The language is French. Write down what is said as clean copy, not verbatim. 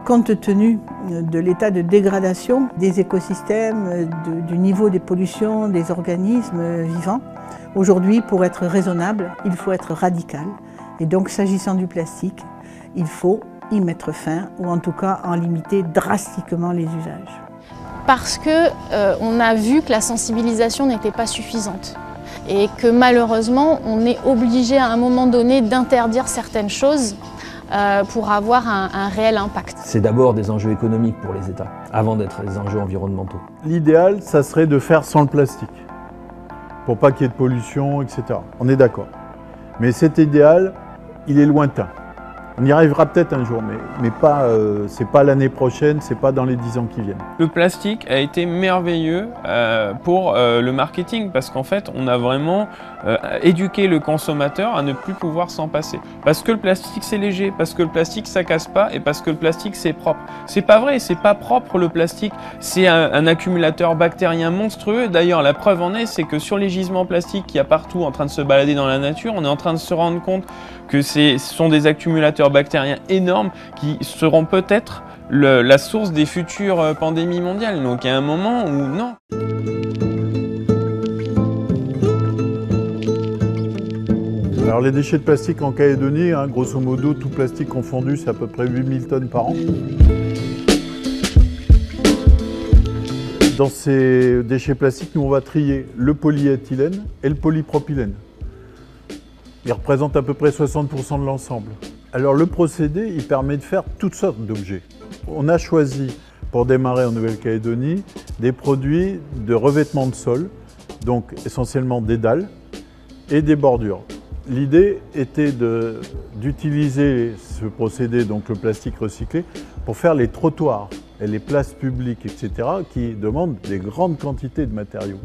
Compte tenu de l'état de dégradation des écosystèmes, du niveau des pollutions, des organismes vivants, aujourd'hui, pour être raisonnable, il faut être radical. Et donc, s'agissant du plastique, il faut y mettre fin, ou en tout cas en limiter drastiquement les usages. Parce qu'on a vu que la sensibilisation n'était pas suffisante et que malheureusement, on est obligé à un moment donné d'interdire certaines choses pour avoir un réel impact. C'est d'abord des enjeux économiques pour les États, avant d'être des enjeux environnementaux. L'idéal, ça serait de faire sans le plastique, pour pas qu'il y ait de pollution, etc. On est d'accord. Mais cet idéal, il est lointain. On y arrivera peut-être un jour, mais pas, c'est pas l'année prochaine, c'est pas dans les 10 ans qui viennent. Le plastique a été merveilleux pour le marketing parce qu'en fait, on a vraiment éduqué le consommateur à ne plus pouvoir s'en passer. Parce que le plastique c'est léger, parce que le plastique ça casse pas et parce que le plastique c'est propre. C'est pas vrai, c'est pas propre le plastique. C'est un accumulateur bactérien monstrueux. D'ailleurs, la preuve en est, c'est que sur les gisements plastiques qu'il y a partout en train de se balader dans la nature, on est en train de se rendre compte que ce sont des accumulateurs bactériens énormes qui seront peut-être la source des futures pandémies mondiales. Donc il y a un moment où non. Alors les déchets de plastique en Calédonie, grosso modo, tout plastique confondu, c'est à peu près 8000 tonnes par an. Dans ces déchets plastiques, nous on va trier le polyéthylène et le polypropylène. Ils représentent à peu près 60% de l'ensemble. Alors le procédé, il permet de faire toutes sortes d'objets. On a choisi, pour démarrer en Nouvelle-Calédonie, des produits de revêtement de sol, donc essentiellement des dalles et des bordures. L'idée était d'utiliser ce procédé, donc le plastique recyclé, pour faire les trottoirs et les places publiques, etc., qui demandent des grandes quantités de matériaux.